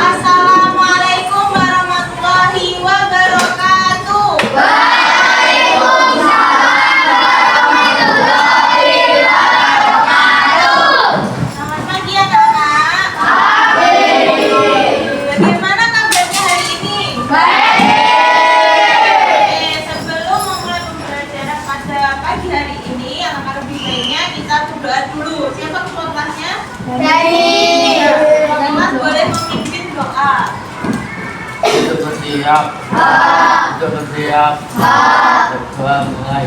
Assalamualaikum warahmatullahi wabarakatuh. Selamat pagi anak-anak. Bagaimana kabarnya hari ini? Sebelum memulai pembelajaran pada pagi hari ini, alangkah lebih baiknya kita berdoa dulu. Siapa ketua kelasnya? Kelas boleh memimpin doa. Untuk bersiap. Untuk bersiap. Berdoa mulai.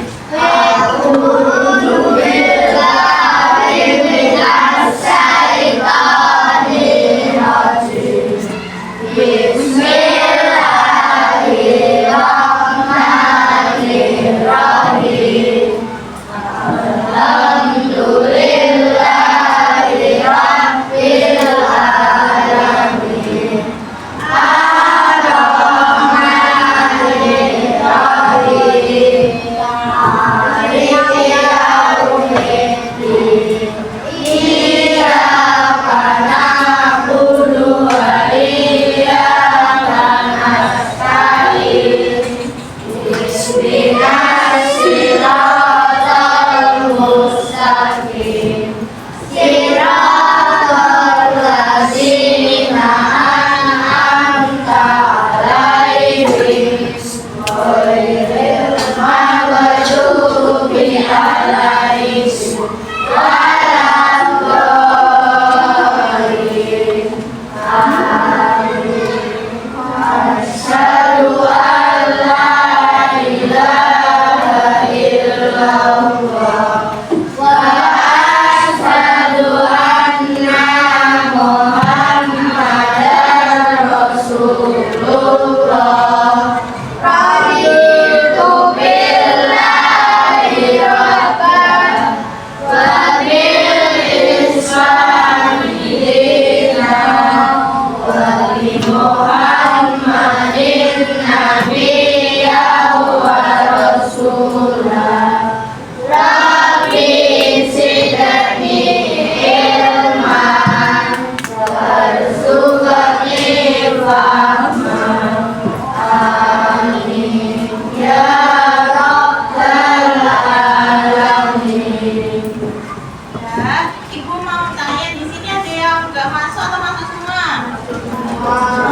Ibu mau tanya, di sini ada yang nggak masuk atau masuk semua?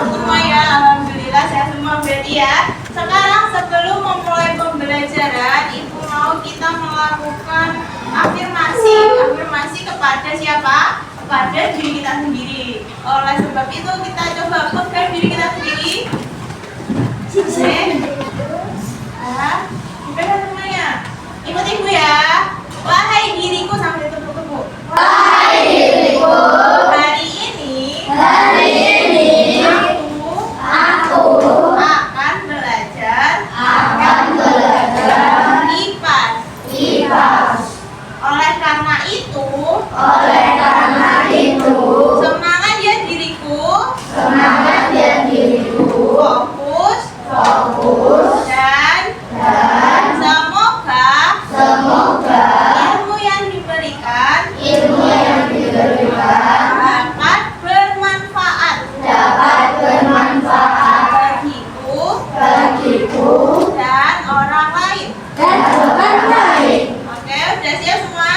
Semua ya, alhamdulillah saya semua berarti ya. Sekarang sebelum memulai pembelajaran, Ibu mau kita melakukan afirmasi kepada siapa? Kepada diri kita sendiri. Oleh sebab itu kita coba pegang diri kita sendiri. Pegang semuanya. Ikut Ibu ya. Wahai diriku, sampai tepuk-tepuk. Wahai diriku, Hari ini aku akan belajar IPAS. Oleh karena itu, semangat ya diriku, fokus dan semoga ilmu yang diberikan dapat bermanfaat bagiku dan orang lain. Oke, udah siap semua?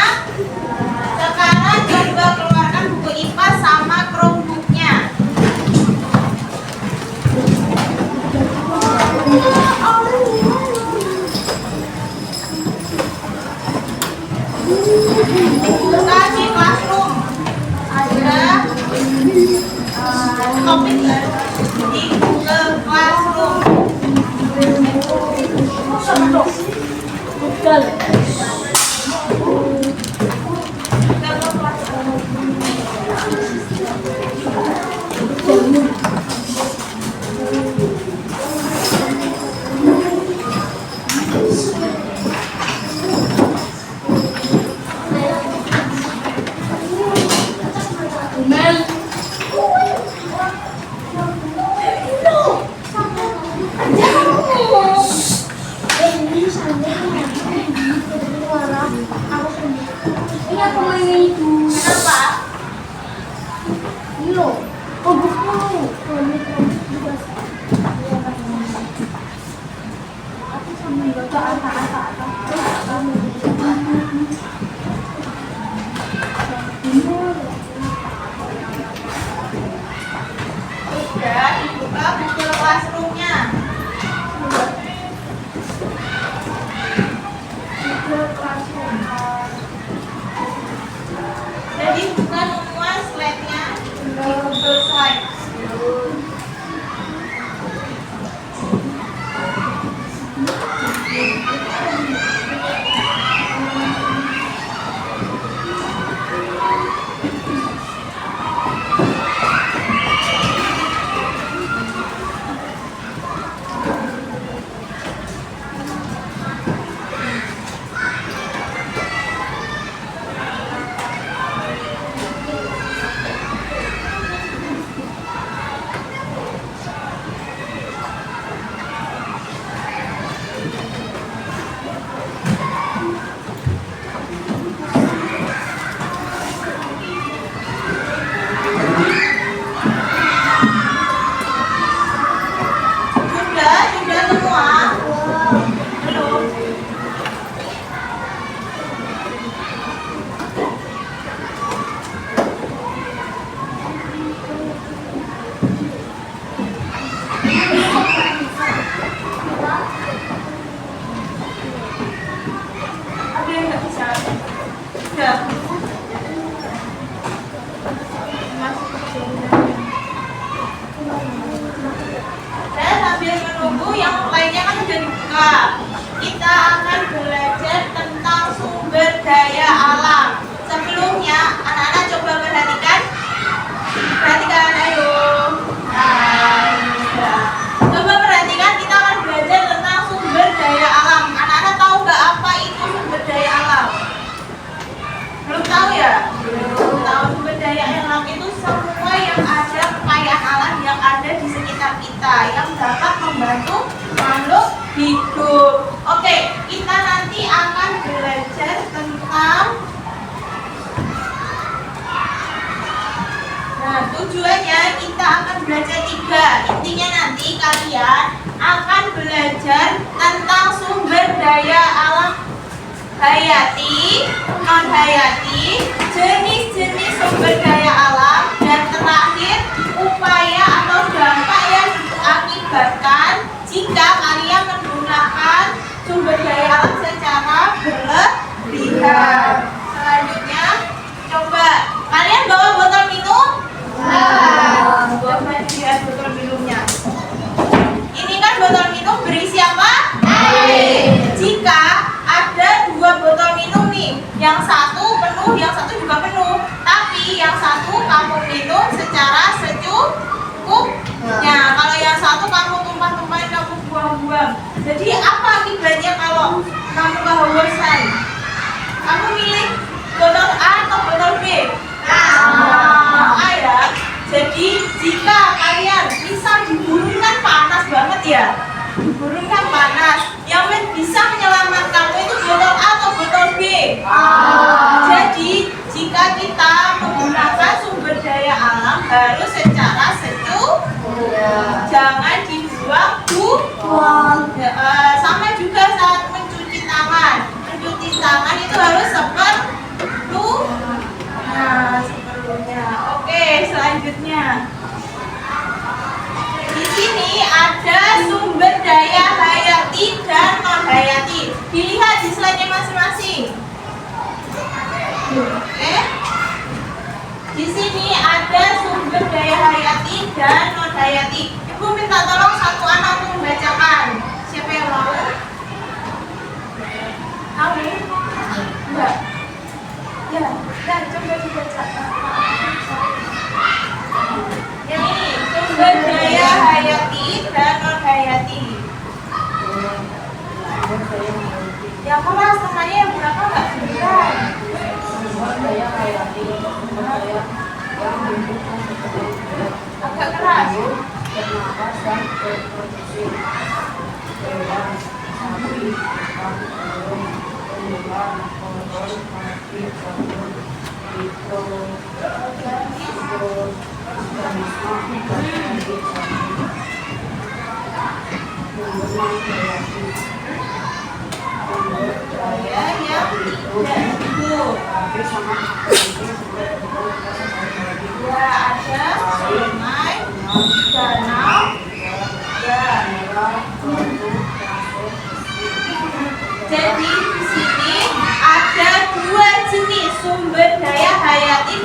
Sekarang coba keluarkan buku IPA sama Chromebook-nya. Buka di Classroom. Ada topik di Google Classroom. sudah, dibuka Google Classroom-nya. Jadi buka semua slide-nya di Google Slide. Sudah semua? Belum. Ada yang nggak bisa? Sudah. Dan sambil menunggu yang lainnya kan sudah dibuka, kita akan belajar tentang sumber daya alam. Sebelumnya, anak-anak coba perhatikan. Perhatikan, ayo. Coba perhatikan, kita akan belajar tentang sumber daya alam. Anak-anak tahu nggak apa itu sumber daya alam? Belum tahu ya? Belum tahu. Sumber daya alam itu semua yang ada kekayaan alam yang ada di sekitar kita yang dapat membantu makhluk hidup. Oke, kita nanti akan belajar tentang tujuannya kita akan belajar 3. Intinya nanti kalian akan belajar tentang sumber daya alam hayati, non hayati, jenis-jenis sumber daya alam, dan terakhir upaya atau dampak yang diakibatkan jika kalian menggunakan sumber daya alam secara berlebihan. Selanjutnya, coba kalian bawa botol minum? Coba lihat botol minumnya. Ini kan botol minum berisi apa? Air. Jika ada 2 botol minum nih, yang satu penuh, yang satu juga penuh, tapi yang satu kamu minum secara secukupnya. Kalau yang satu kamu tumpah-tumpahin, kamu buang-buang. Jadi apa akibatnya kalau kamu kehausan? Kamu milih botol A atau botol B? A ya. Jadi jika kalian misal di gurun kan panas banget ya, di gurun kan panas, yang bisa menyelamatkan kamu itu botol A atau botol B? Jadi jika kita menggunakan sumber daya alam harus secara sejuk, jangan dibuang. Sama juga saat mencuci tangan. Mencuci tangan itu harus seperlunya. Oke, selanjutnya. Di sini ada sumber daya hayati dan non hayati. Dilihat di slide-nya masing-masing. Oke. Di sini ada sumber daya hayati dan non hayati. Ibu minta tolong satu anak untuk membacakan. Siapa yang mau? Kamu? Enggak. Ya, dan coba dibaca. Yang ini sumber daya hayati dan non hayati. Yang keras temannya yang berapa nggak kedengeran? Daya hayati, daya yang mendukung Agak keras. bernapas dan berproduksi, hewan, sapi, burung, tumbuhan, kotor, mati, sabun, itu, organisme, Daya yang tidak hidup. Ya, ada sungai dan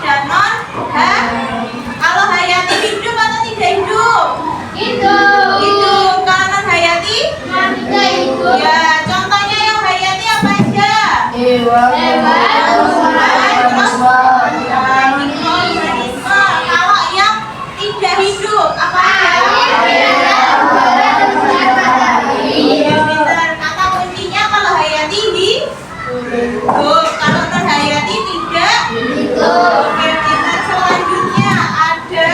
ada non kalau Hayati hidup atau tidak hidup? Hidup. Kalau non Hayati? Ya, contohnya yang Hayati apa aja? Mikroorganisme. Kalau yang tidak hidup apa aja? Iya, benar. Kata kuncinya kalau Hayati hidup, kalau non Hayati tidak hidup. Oke, kita selanjutnya ada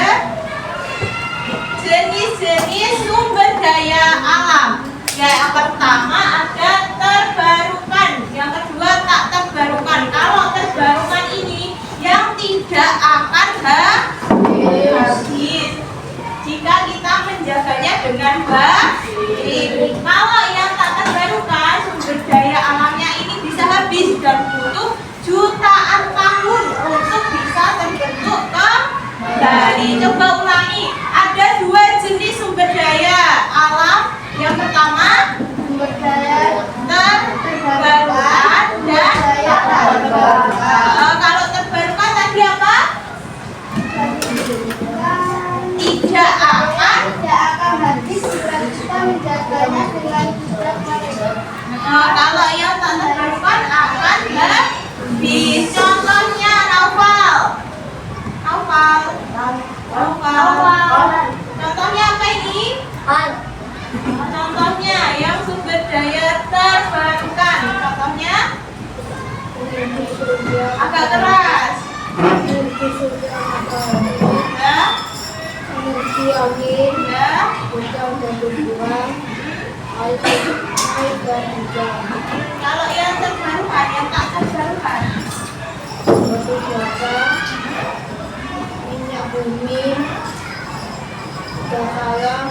jenis-jenis sumber daya alam. Ya, yang pertama ada terbarukan, yang kedua tak terbarukan. Kalau terbarukan ini yang tidak akan habis jika kita menjaganya dengan baik. Kalau yang tak terbarukan, sumber daya alamnya ini bisa habis dan butuh jutaan tahun untuk bisa terbentuk kembali. Coba ulangi, ada dua jenis sumber daya alam. Yang pertama terbarukan dan kalau terbarukan tadi apa? Tidak akan habis jika kita menjaganya dengan baik. kalau yang tak terbarukan akan habis. Contohnya Naufal. Contohnya apa ini? Contohnya yang sumber daya terbarukan. Contohnya agak keras. Energi surya matahari, Ya, energi angin, ya. hujan dan berbulan, air dan hujan, Kalau yang terbarukan, yang tak terbarukan. batu bara, minyak bumi, gas alam,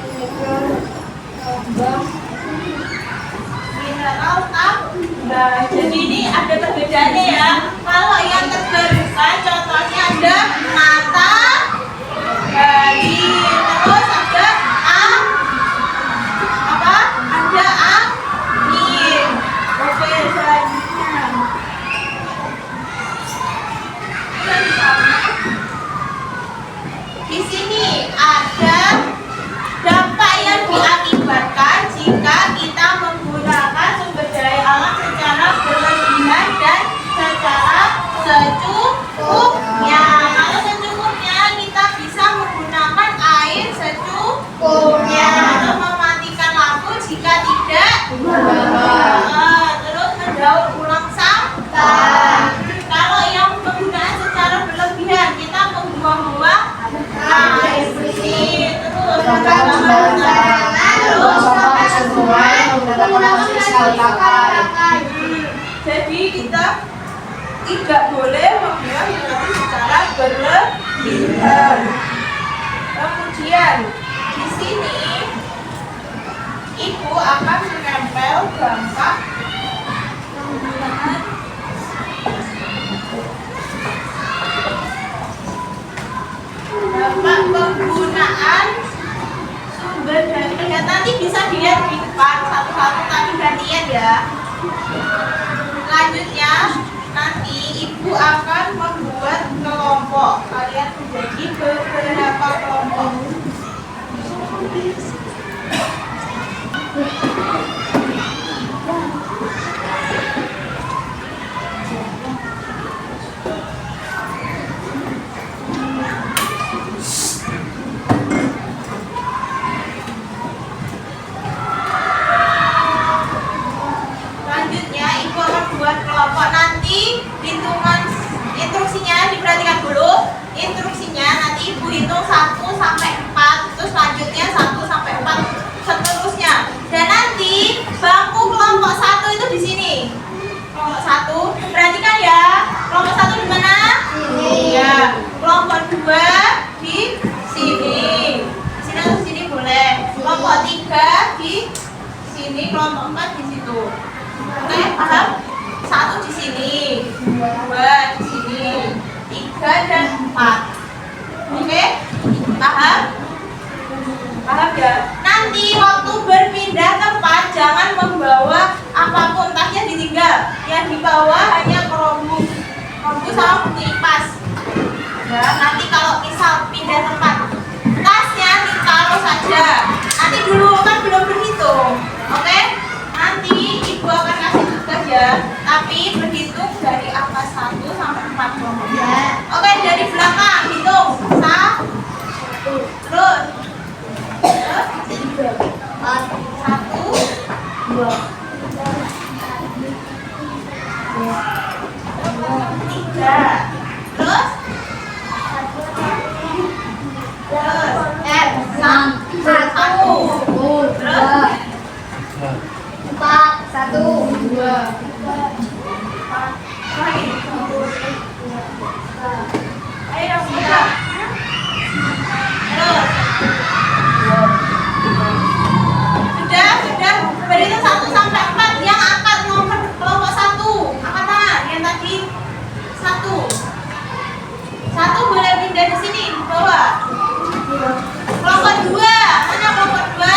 mineral, tambang, Mineral tambah. Jadi ini ada perbedaannya ya. Kalau yang terbarukan contohnya ada matahari, terus ada ada angin. Oke, selanjutnya. Di sini ada dampak yang diakibatkan jika kita menggunakan sumber daya alam secara berlebihan dan secara secukupnya. Kalau secukupnya kita bisa menggunakan air secukupnya atau mematikan lampu jika tidak terus mendaur ulang sampah. Kalau yang penggunaan secara berlebihan kita membuang-buang air bersih terus jadi kita tidak boleh membuang nanti secara berlebihan. Kemudian di sini ibu akan menempel dampak penggunaan sumber daya. Nanti bisa dilihat di depan satu-satu tapi gantian ya. Selanjutnya nanti ibu akan membuat kelompok. Kalian menjadi beberapa kelompok. Selanjutnya ibu akan buat kelompok. Nanti hitungan instruksinya diperhatikan dulu. Instruksinya nanti ibu hitung 1 sampai 4, terus selanjutnya 1 sampai 4 seterusnya. Dan nanti bangku kelompok 1 itu di sini. Kelompok 1, perhatikan ya. Kelompok 1 di mana? Sini. Ya. Kelompok 2 di sini. Di sini atau di sini boleh. Kelompok 3 di sini, kelompok 4 di situ. Oke, paham? 1 di sini, 2 di sini, 3 dan 4. Oke, paham? Paham ya? Nanti waktu berpindah tempat jangan membawa apapun, tasnya ditinggal. Yang dibawa hanya kerudung. rombu sama buku IPAS. Ya, nanti kalau misal pindah tempat, tasnya ditaruh saja. Nanti dulu kan belum berhitung, oke? Nanti ibu akan kasih tugas ya, tapi berhitung dari angka 1 sampai 4 kelompok. Oke, dari belakang hitung 1, terus 1, 2, 3, terus sudah berhitung 1 sampai 4 yang angkat nomor kelompok 1 angkat tangan yang tadi 1 boleh pindah di sini di bawah. Kelompok 2 mana kelompok 2?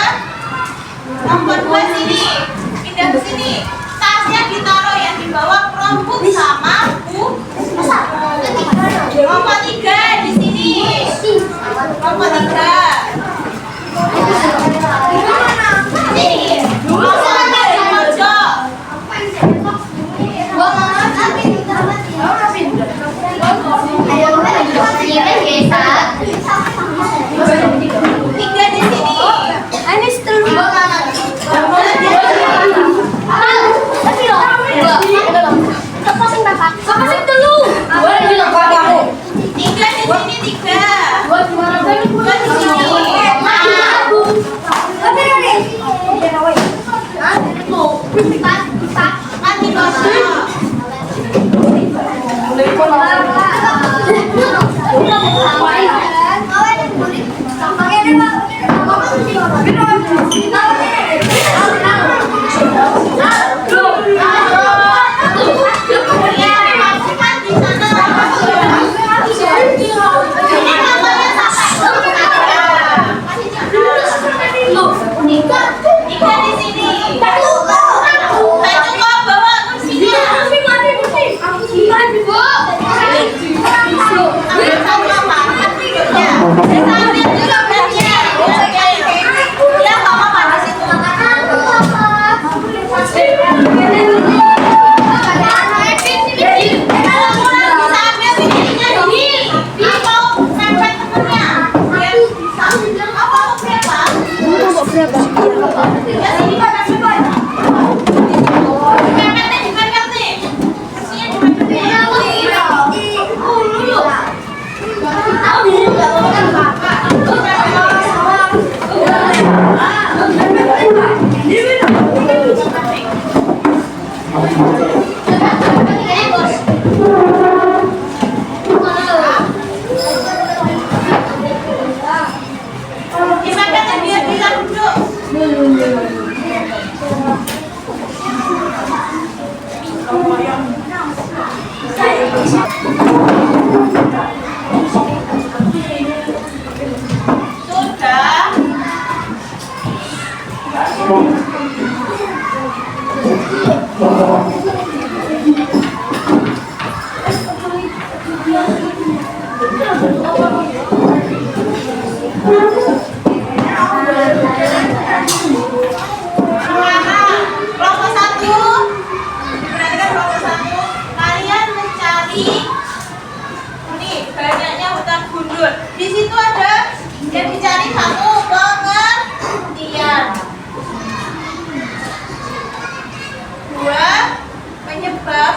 Kelompok 2 sini pindah ke sini. Tasnya ditaruh yang di bawah kelompok sama buku. Kelompok 3 di sini. Kelompok 3. Sini. Kelompok 3 di pojok. Tiga di sini. Tiga di sini, tiga. Dua di sini. Mati bosok. Tiga di sini. Tak cukup bawa kursinya. Ambil satu apa? Tidurnya. Kita ambil dulu belanjanya. Ya, mama pada situ. Kalau kurang bisa ambil pinggirnya ini. Atau nempel temennya. Biar bisa. Apa mau berapa? Ya sini pada sebar. Dipepet nih. Kursinya dipepet. Dipepetnya biar bisa duduk. Sudah. Kelompok 1. Diperhatikan kelompok 1. Kalian mencari ini banyaknya hutan gundul. Di situ ada yang dicari 1 pengertian. 2 penyebab.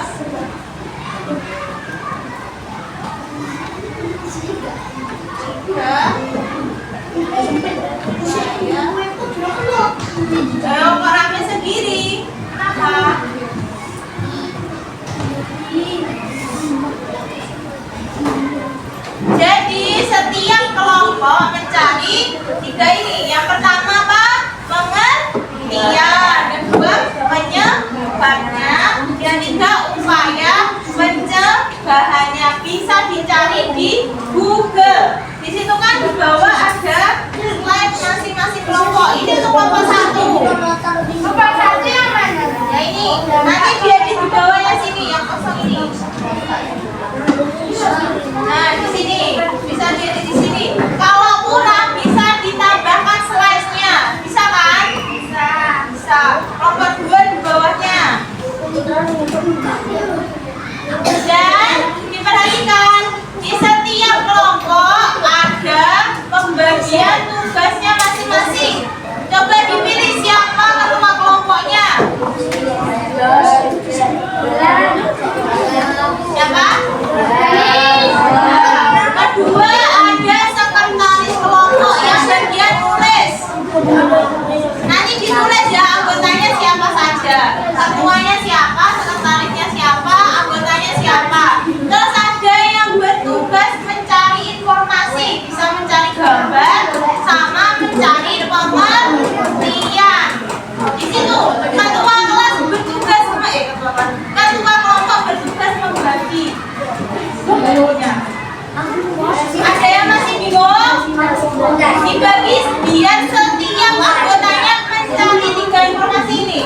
3 orangnya sendiri. Kenapa? Jadi setiap kelompok mencari 3 ini. Yang pertama apa? Pengertian. Kedua penyebabnya. Yang 3 upaya pencegahannya. Bisa dicari di Google. Di situ kan di bawah ada slide masing-masing kelompok. Ini untuk kelompok 1. Kelompok 1 yang mana? Ya ini. Nanti dia di bawahnya sini yang kosong ini. Nanti ditulis ya anggotanya siapa saja. Ketuanya siapa, sekretarisnya siapa, anggotanya siapa. Terus ada yang bertugas mencari informasi, bisa mencari gambar sama mencari pengertian. Di situ ketua kelas bertugas ketua kelompok bertugas membagi. Ada yang masih bingung? Dibagi biar setiap anggotanya mencari 3 informasi ini.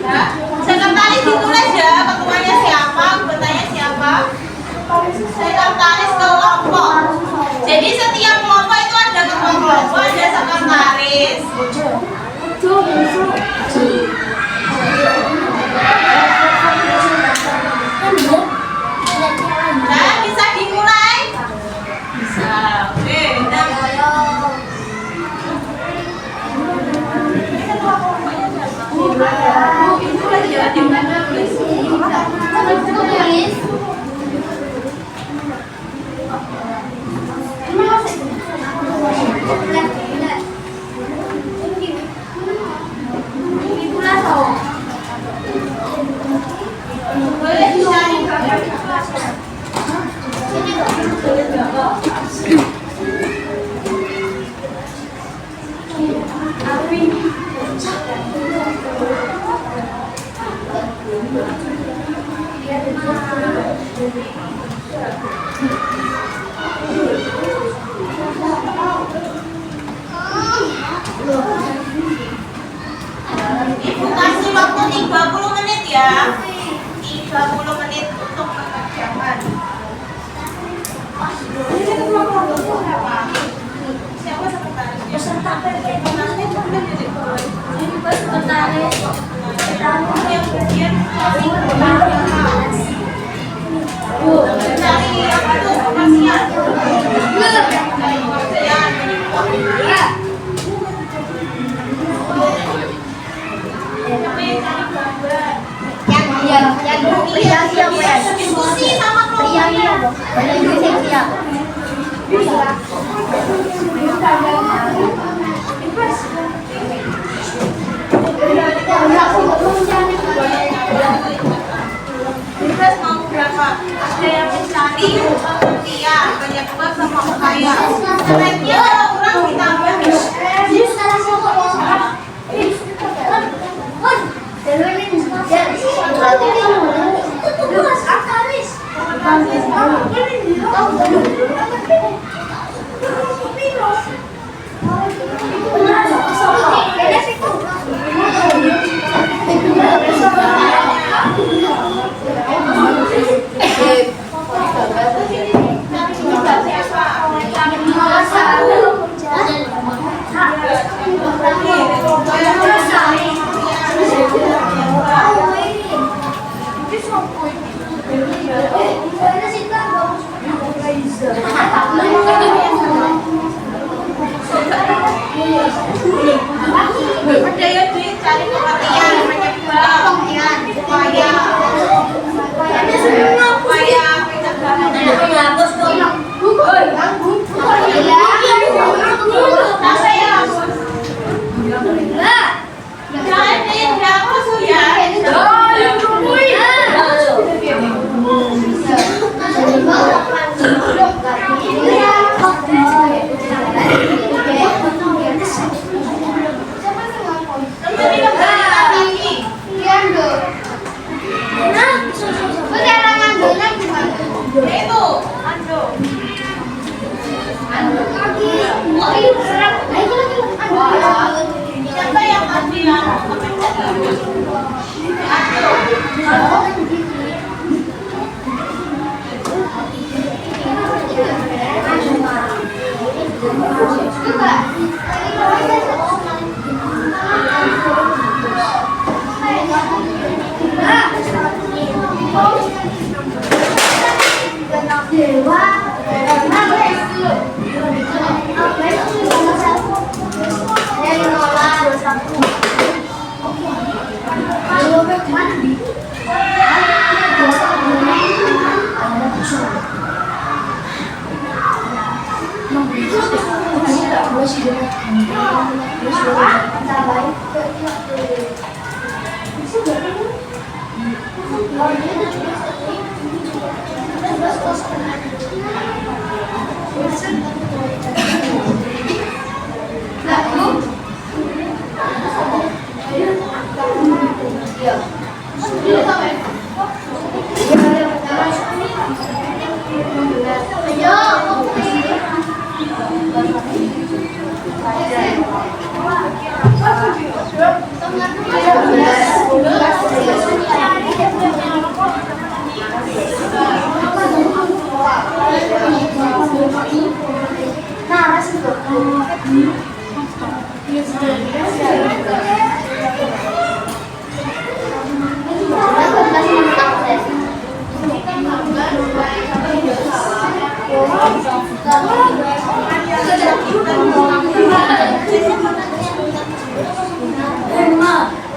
Ya, sekretaris ditulis ya, ketuanya siapa, anggotanya siapa. Sekretaris kelompok. Jadi setiap kelompok itu ada ketua kelompok, ada sekretaris. Nah, bisa dimulai? Bisa. Oke, nah. Itu lagi ya, di mana tulis? Boleh dicari gambar. Ibu kasih waktu 30 menit ya. 30 menit untuk pengerjaan. Siapa sekretarisnya? Peserta yang bagian mencari apa tuh informasian. Diskusi sama kelompoknya. Bebas mau berapa? Ada yang mencari pengertian, penyebab sama upaya. Sebaiknya kurang ditambah. Ada yang dicari pengertian, penyebab, upaya siapa yang tadi yang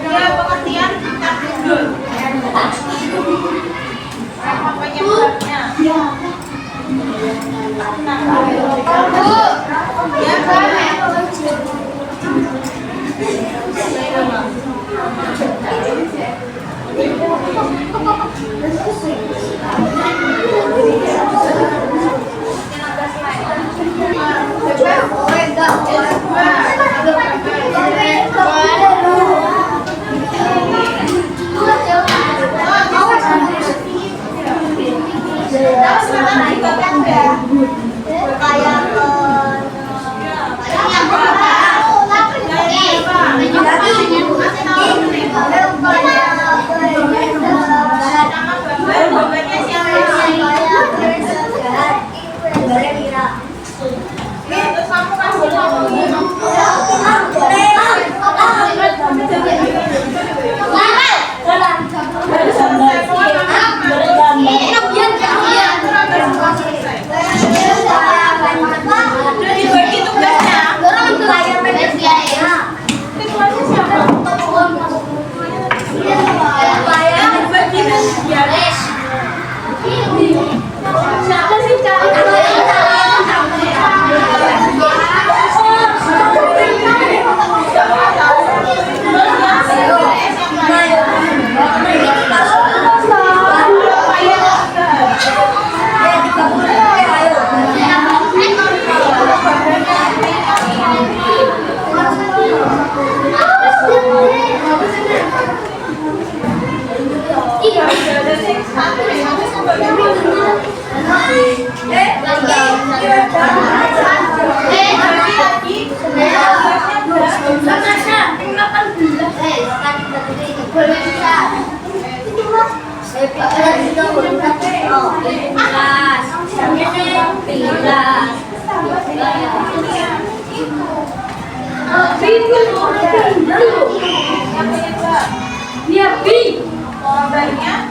Ya, pengertian takdul. Apa penyebabnya? Ya, Banyak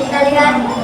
tadi anaknya.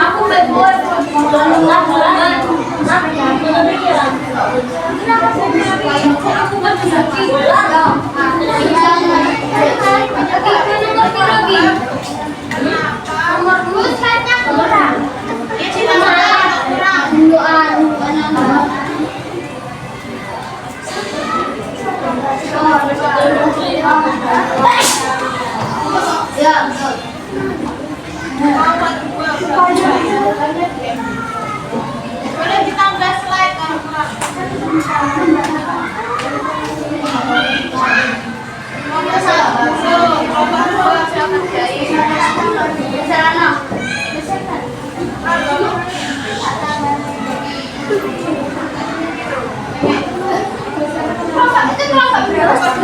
Aku baik-baik. Nomor 2 saya kurang. Dia cinta kurang. Ya, betul. Boleh ditambah slide kalau kurang. Nomor 1, nomor 2 saya kerjain. Nomor 2,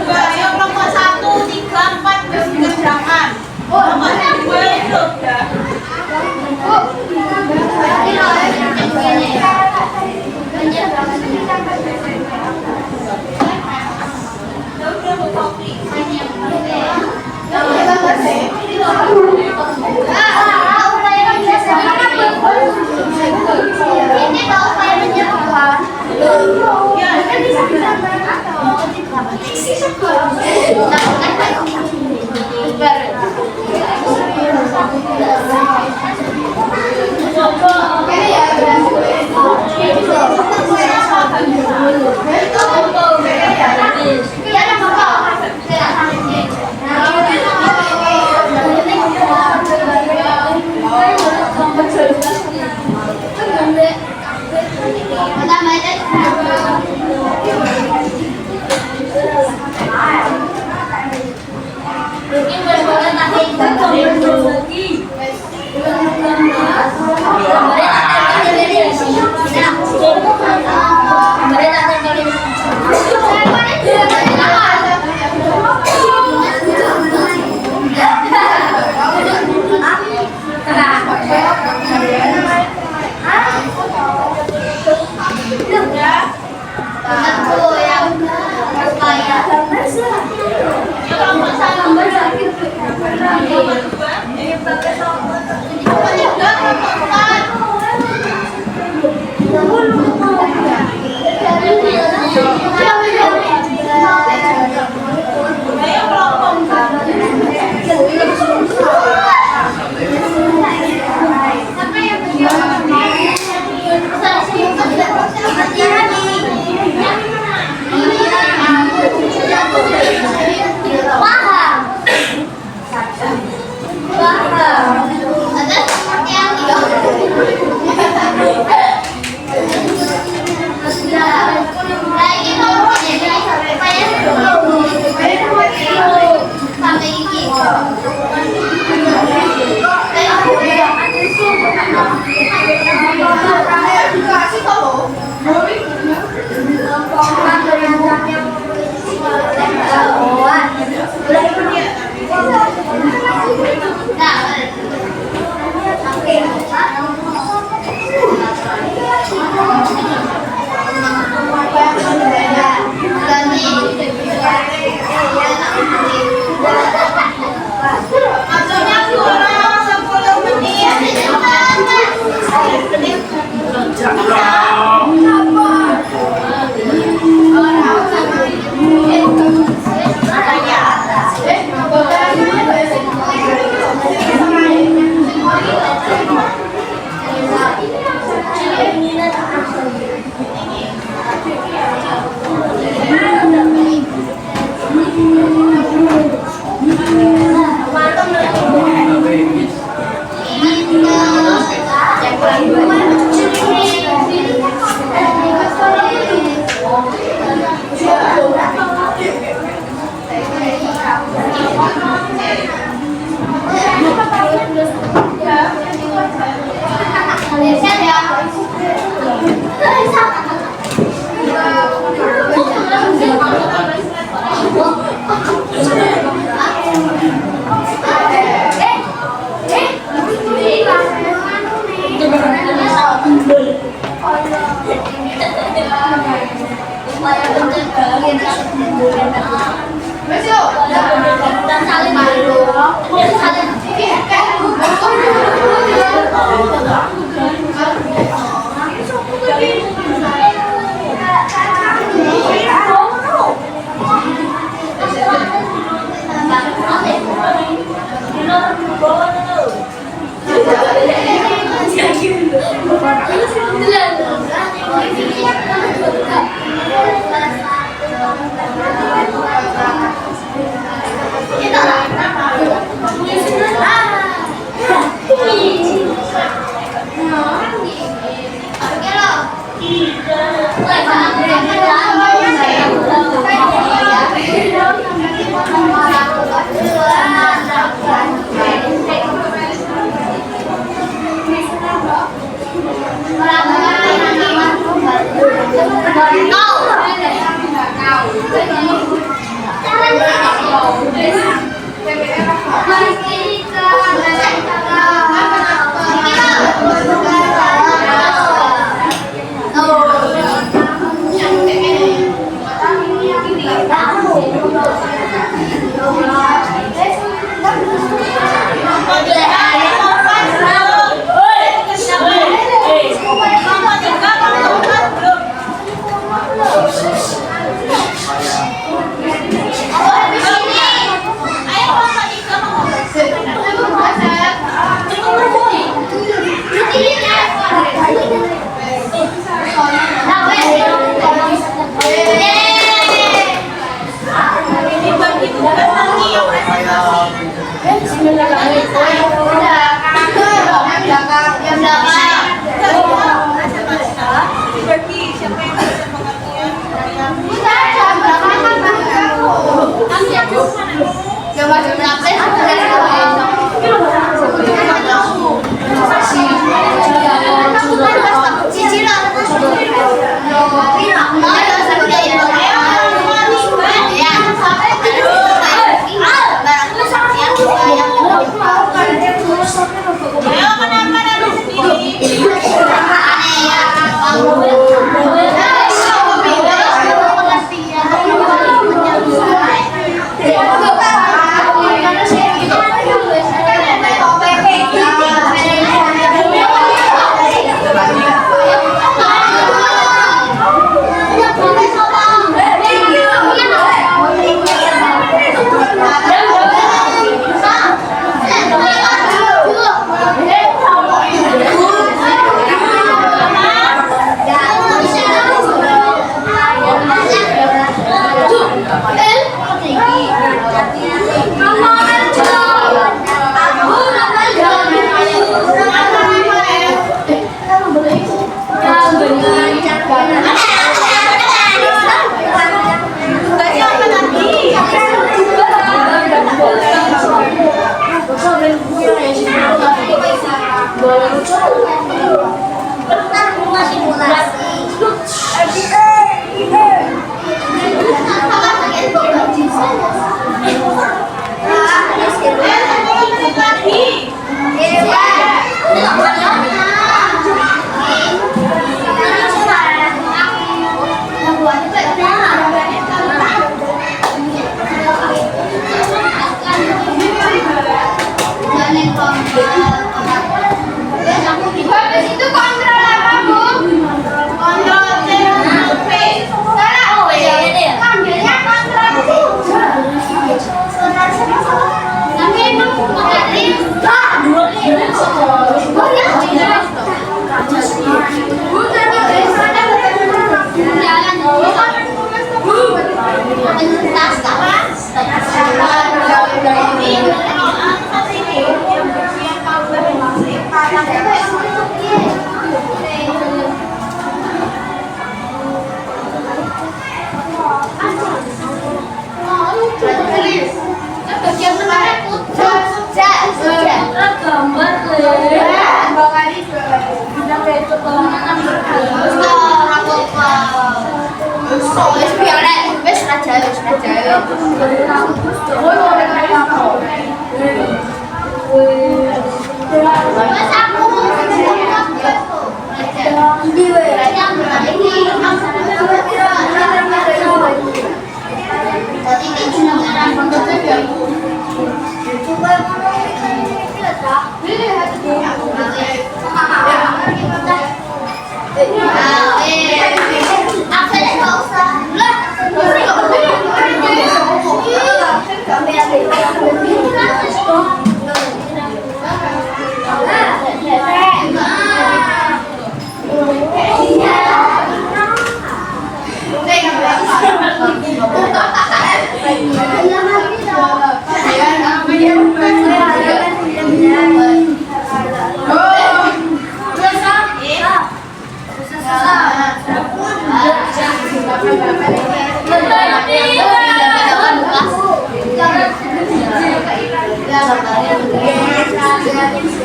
ayo kelompok 1, 3, 4 kerjakan. Kelompok 2 itu udah. Udah kopi.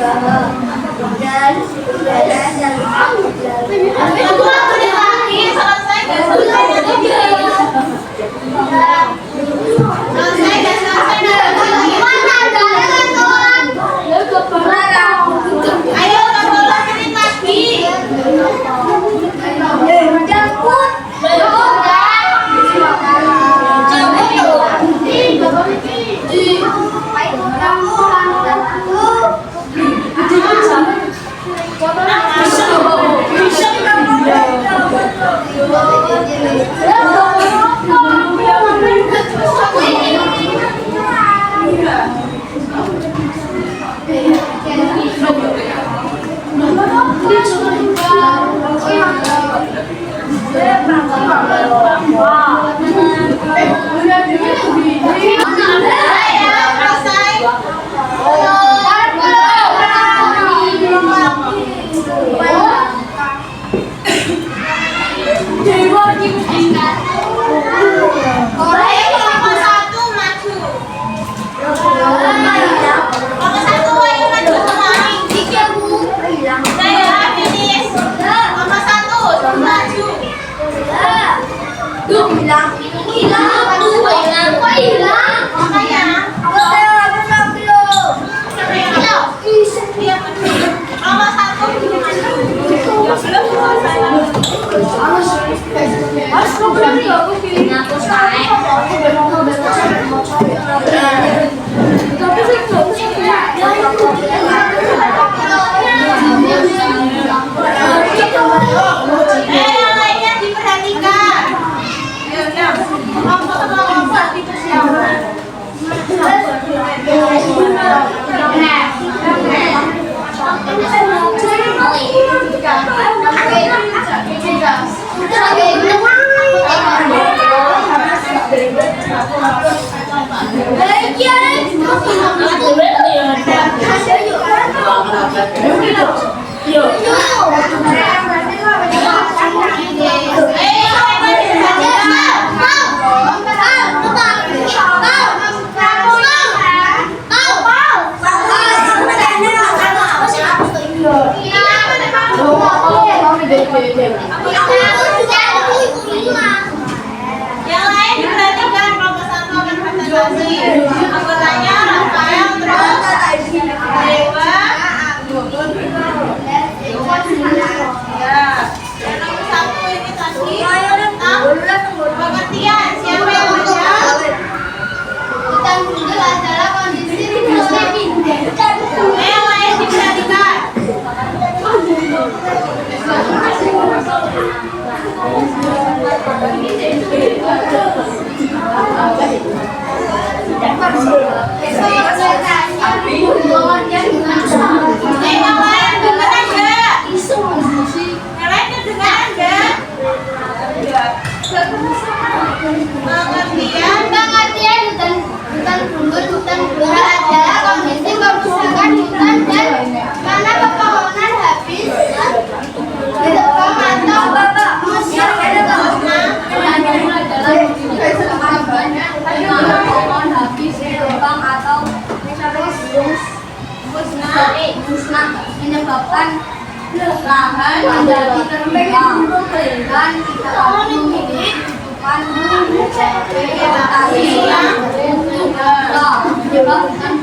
dan udara dan Aku lagi selesai nggak selesai? Selesai nggak selesai? gimana jalan kawan? Ayo kalau menit lagi. Jemput. Yang lainnya diperhatikan. Kelompok-kelompok dipersiapkan. Yang lain diperhatikan, kelompok satu akan presentasi. Anggotanya Rafael, terus Dewa. Ya, yang nomor satu ini tadi tentang pengertian. Siapa yang baca? Hutan gundul adalah kondisi Yang lain diperhatikan. Yang lain kedengaran nggak? Yang lain kedengaran nggak? pengertian hutan gundul adalah kondisi kerusakan hutan dan mana pepohonan habis ditebang atau musnah menyebabkan lahan menjadi terbuang dan tidak lagi memiliki kehidupan vegetasi yang menyebabkan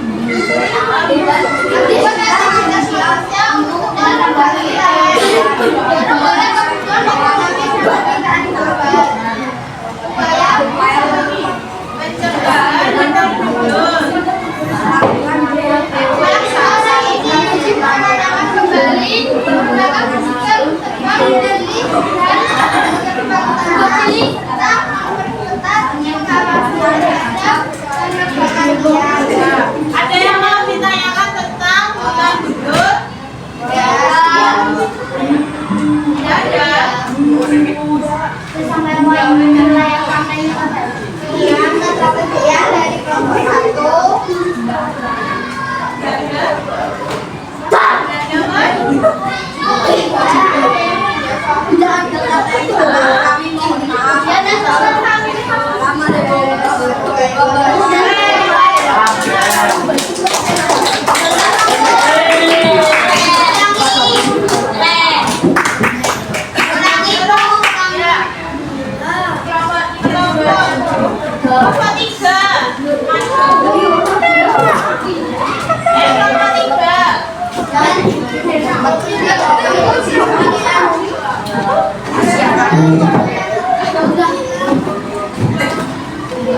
Pencegahan hutan gundul. Ada yang mau ditanyakan tentang hutan Yang lainnya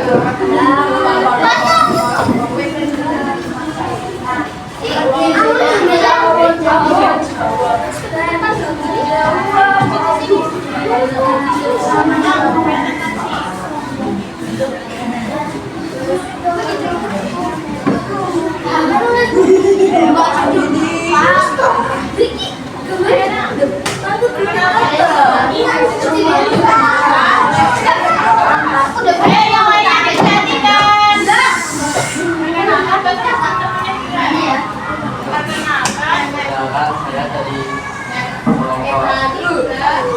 diperhatikan. Perkenalkan, Perkenalkan, saya tadi kelompok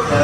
ke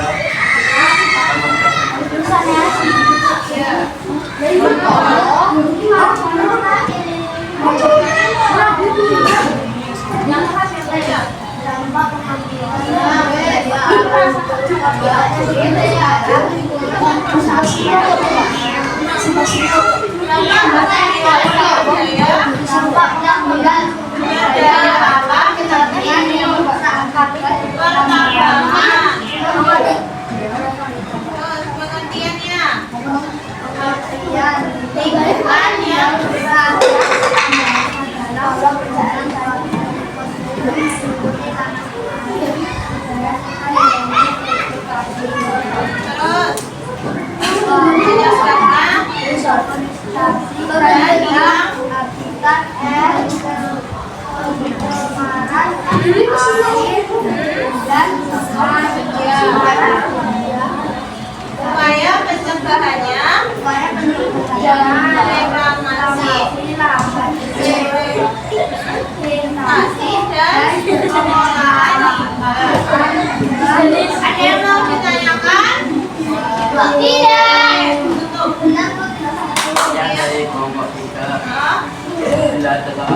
upaya pencegahannya reklamasi dan pengolahan limbah. Ada yang mau ditanyakan? Tidak. Tutup. yang dari kelompok kita bila telah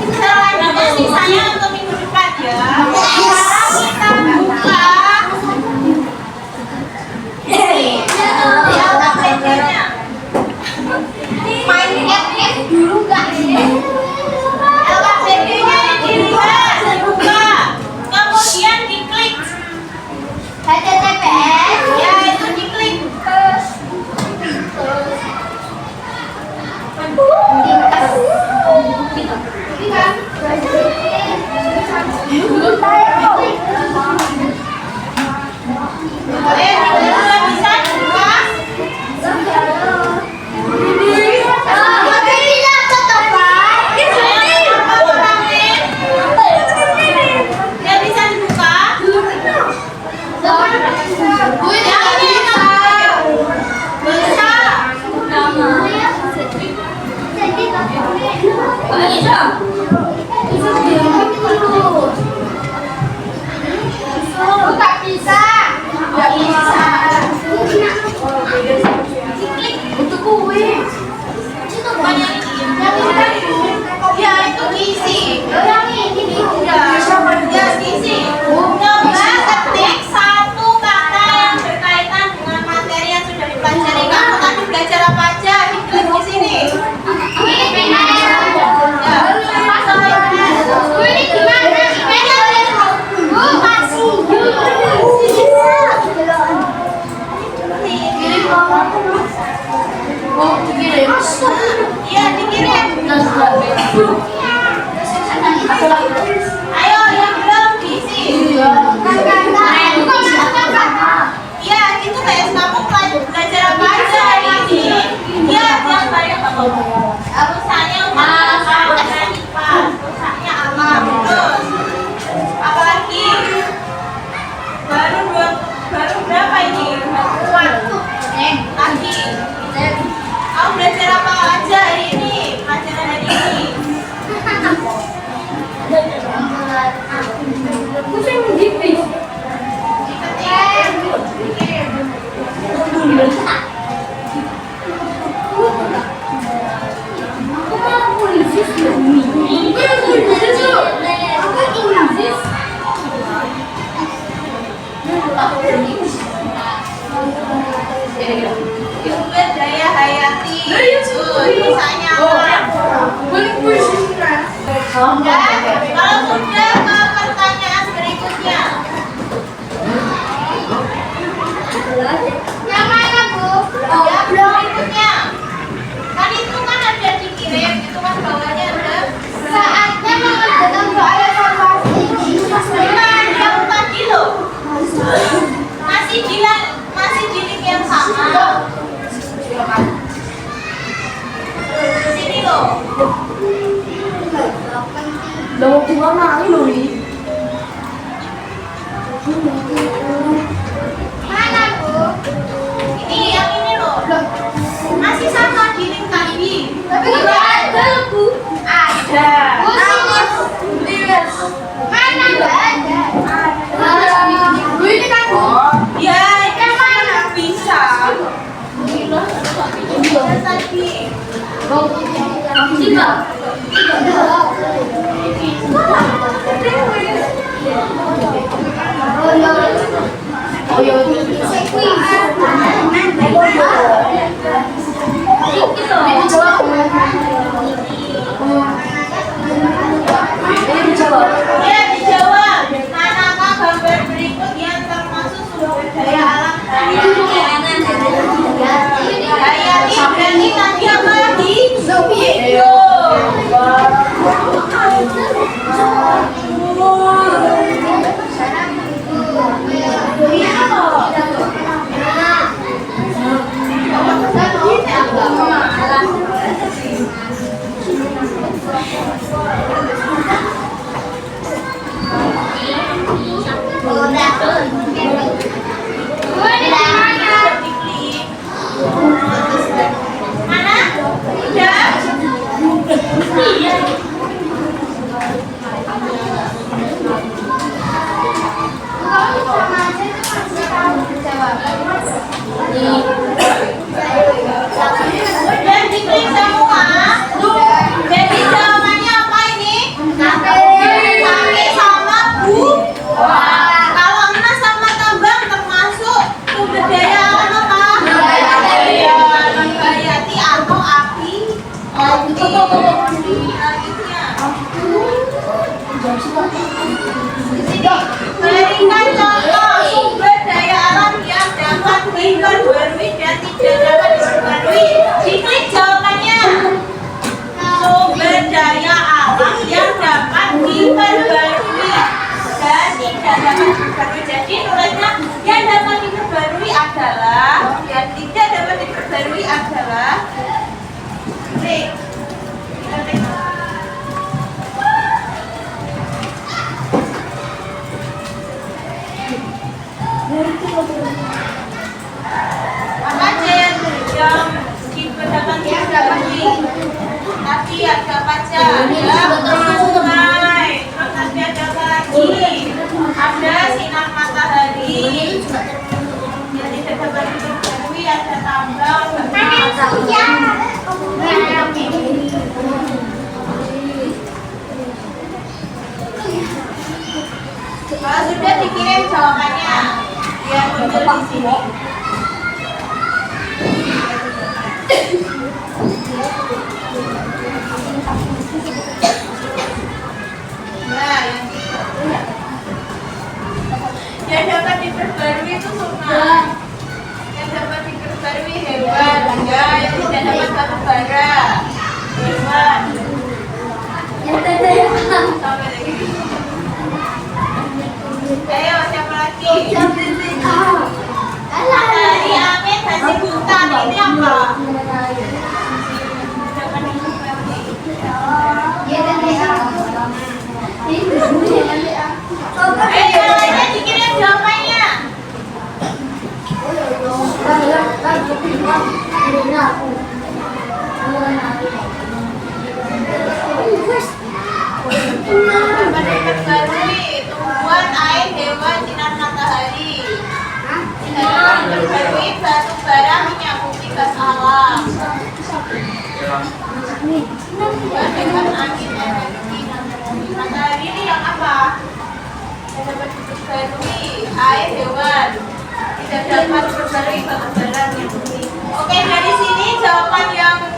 Selanjutnya sisanya untuk minggu depan ya. Sekarang kita buka ini LKPD-nya. Main FF dulu nggak sih? LKPD-nya yang dilihat, dibuka, kemudian diklik. HTTPS. Ya itu diklik. Sudah bisa dibuka. Sudah bisa dibuka. Ya itu diisi. Ya diisi. Coba ketik satu kata yang berkaitan dengan materi yang sudah dipelajari. Kamu tadi belajar apa aja? Diklik di sini. Iya dikirim. Ayo yang belum diisi. Iya itu tes kamu belajar apa aja ini? Iya yang banyak apa? Rusaknya matematika, IPA, rusaknya alam. Terus apalagi? Baru berapa ini? Lagi. Kamu belajar apa aja hari ini? Pelajaran hari ini? Ibu Daya Hayati. Sisanya kalau sudah ke pertanyaan berikutnya. Yang mana, Bu? Ya, berikutnya. Kan itu kan ada dikirim, itu kan bawahnya ada. Saatnya mengerjakan soal evaluasi. Bukan yang tadi loh. Masih di link yang sama. Sini loh. Udah waktu mana ini loh nih? Mana, Bu? Ini yang ini loh. Masih sama di link tadi. Tapi nggak ada, Bu. Ada. Bu, sini. Mana nggak ada? Bu, ini kan, Bu. Ya, itu mana bisa. Bisa tadi. Ya, dijawab. Manakah gambar berikut yang termasuk sumber daya alam Hayati? Berarti tadi apa lagi? Video. Bu, ini dari mana? Diklik. Mana? Udah? Kamu sama aja tuh masih kamu jawab. Udah diklik semua. Jadi jawabannya apa ini? Sate sama Bu. Kalau emas sama tambang termasuk sumber daya alam apa? Daya alam hayati atau api. Selanjutnya. Berikan contoh sumber daya alam yang dapat diperbarui dan tidak dapat diperbarui. Diklik jawabannya. Sumber daya alam yang dapat diperbarui dan tidak dapat diperbarui. Jadi tulisnya yang dapat diperbarui adalah, yang tidak dapat diperbarui adalah. Klik. Apa aja yang dapat diperbarui? Tadi ada baca, ada sungai, terus nanti ada apa lagi? Ada sinar matahari, yang tidak dapat diperbarui, ada tambang, kalau sudah dikirim jawabannya, biar muncul di sini. Nah, yang dapat diperbarui itu sungai, yang dapat diperbarui hewan, ya, yang tidak dapat batu bara, hewan. Sampai lagi. Ayo, siapa lagi? Matahari, angin, hasil hutan, ini apa? Dapat diperbarui. Ayo, yang lainnya dikirim jawabannya. Dapat diperbarui tumbuhan, air, hewan, sinar matahari. Tidak dapat diperbarui batu bara, minyak bumi, gas alam. Tumbuhan, hewan, angin, energi. Matahari ini yang apa? Tidak dapat diperbarui air, hewan. Tidak dapat diperbarui batu bara, minyak bumi. Oke, dari sini jawaban yang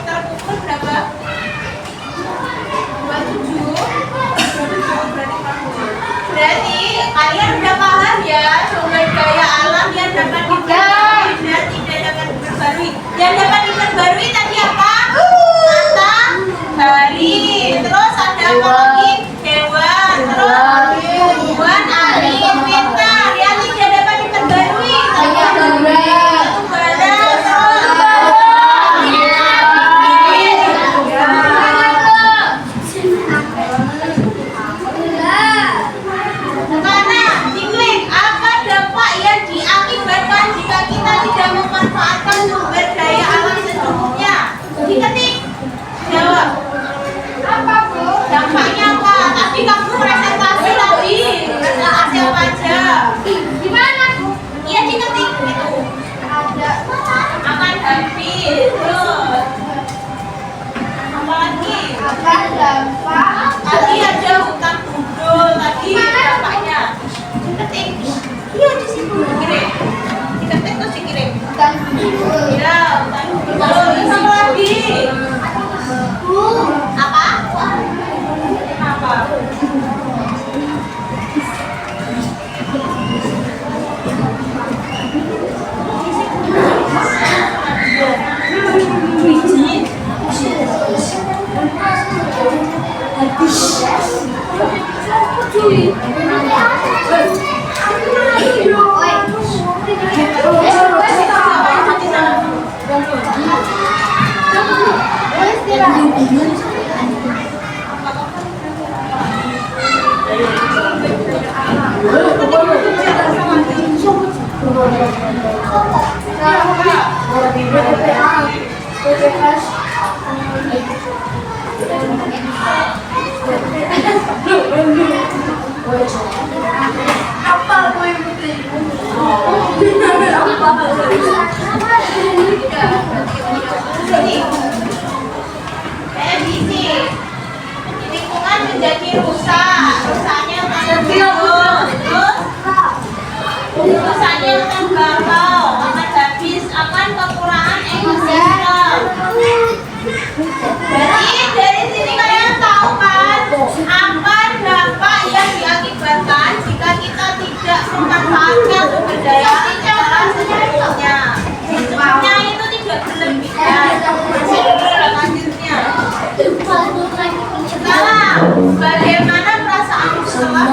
Yang dapat diperbarui tadi apa? Matahari. Terus ada apa lagi? Hewan. Terus Wan, Ali, pintar. Yang tidak dapat diperbarui tadi apa? Batu bara. Karena Jingling, apa dampak yang diakibatkan jika kita tidak memanfaatkan sumber daya alam secukupnya? Diketik. Jawab. Apa, Bu? Dampaknya apa? Tadi kamu presentasi tadi. Presentasi apa aja? Di mana, Bu? Iya, diketik itu. Ada. Akan habis. Terus. Apa lagi? Akan dampak. Tadi ada hutan gundul. Tadi dampaknya. Diketik. Iya, di situ. Kirim. Diketik terus dikirim. Akan timbul. Iya, hutan gundul. Terus apa lagi? Bu. Apa? Apa? Lingkungan menjadi rusak, rusaknya akan timbul, terus rusaknya akan bakau, akan habis, akan kekurangan ekosistem. Jadi dari sini kalian tahu kan apa dampak yang diakibatkan jika kita tidak memanfaatkan sumber daya alam secara secukupnya. Secukupnya itu tidak berlebihan. Selanjutnya. Sekarang, bagaimana perasaanmu setelah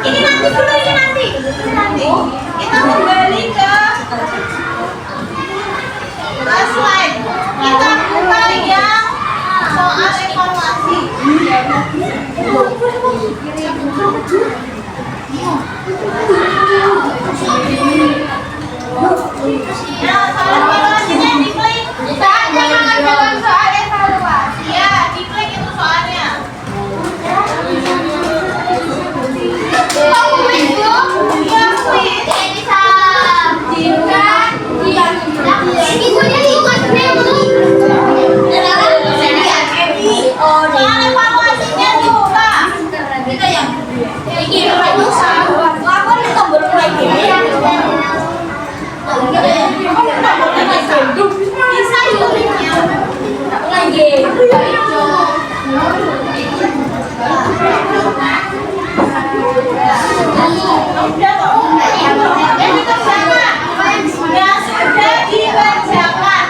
ini nanti dulu, ini nanti. Kita kembali ke slide. Kita buka yang soal evaluasi. Ya, soal evaluasinya diklik. Jangan mengajarkan soal evaluasi. Ya, diklik itu soalnya. Kok kuis, Bu? Iya, kuis. Jadi jika ikunya diikut dulu. Soal evaluasinya dibuka. Bisa YouTube-nya. Udah kok. Yang dikerjakan. Yang sudah dikerjakan.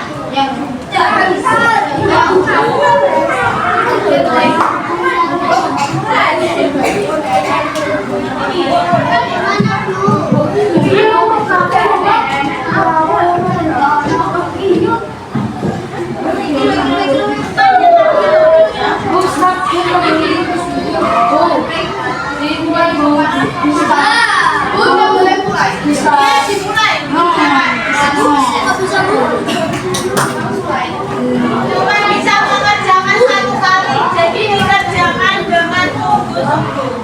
Udah boleh mulai. Ya, dimulai. Cuma bisa mengerjakan satu kali, jadi dikerjakan dengan sungguh-sungguh.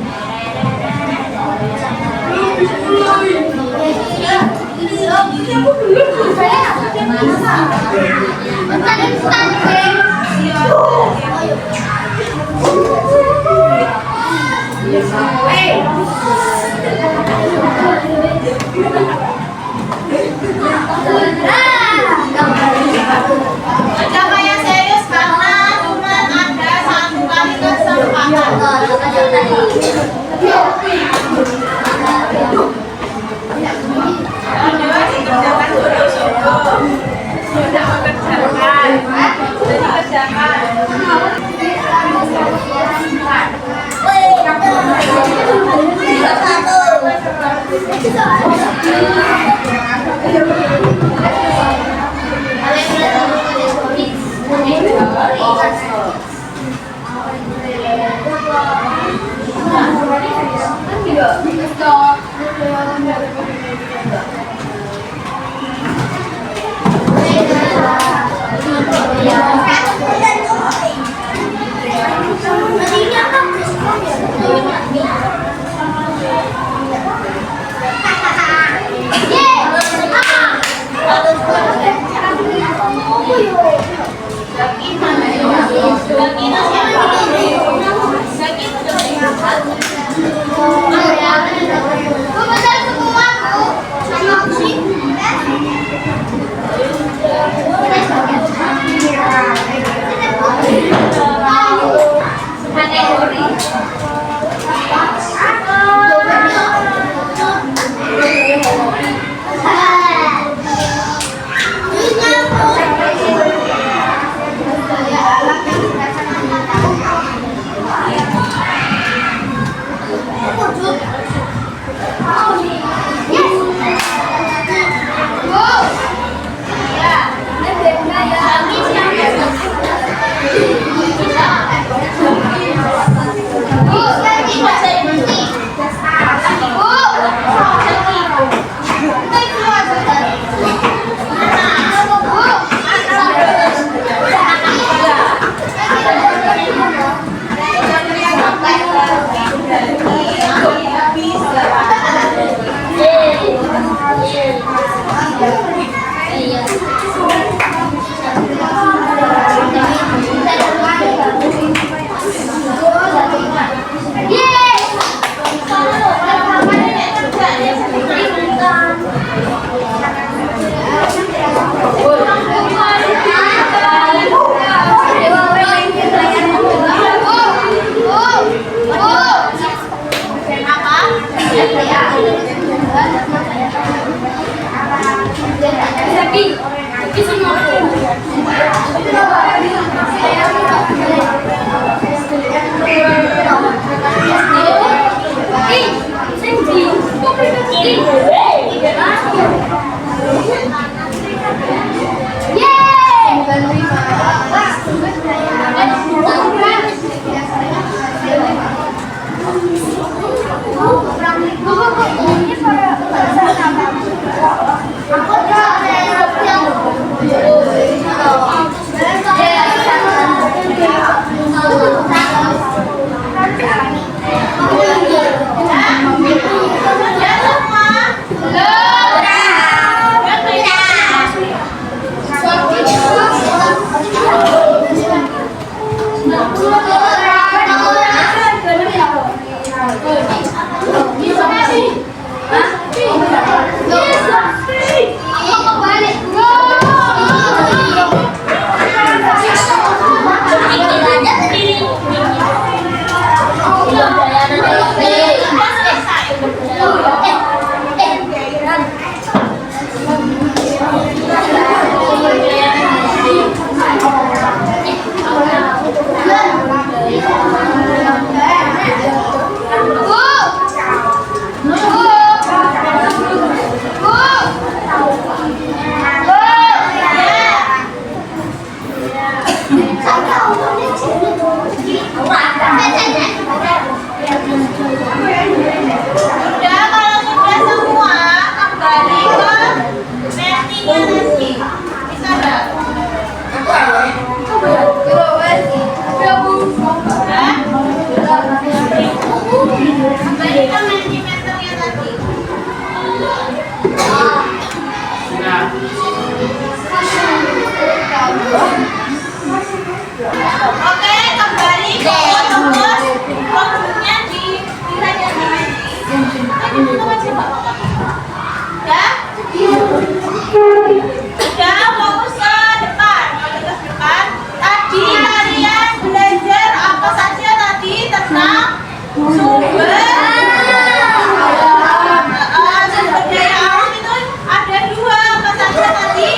Coba yang serius karena cuma ada satu kali kesempatan. Dikerjakan dulu. Udah, kalau sudah semua kembali ke settingnya nanti. Bisa nggak? Kembali ke mentimeternya tadi. Oke, kembali ke tembus produknya dilihat ya nanti. Tadi kita baca Pak. Ya? Udah, fokus ke depan. Fokus ke depan. Tadi kalian belajar apa saja tadi tentang sumber sumber daya alam itu ada dua apa saja tadi?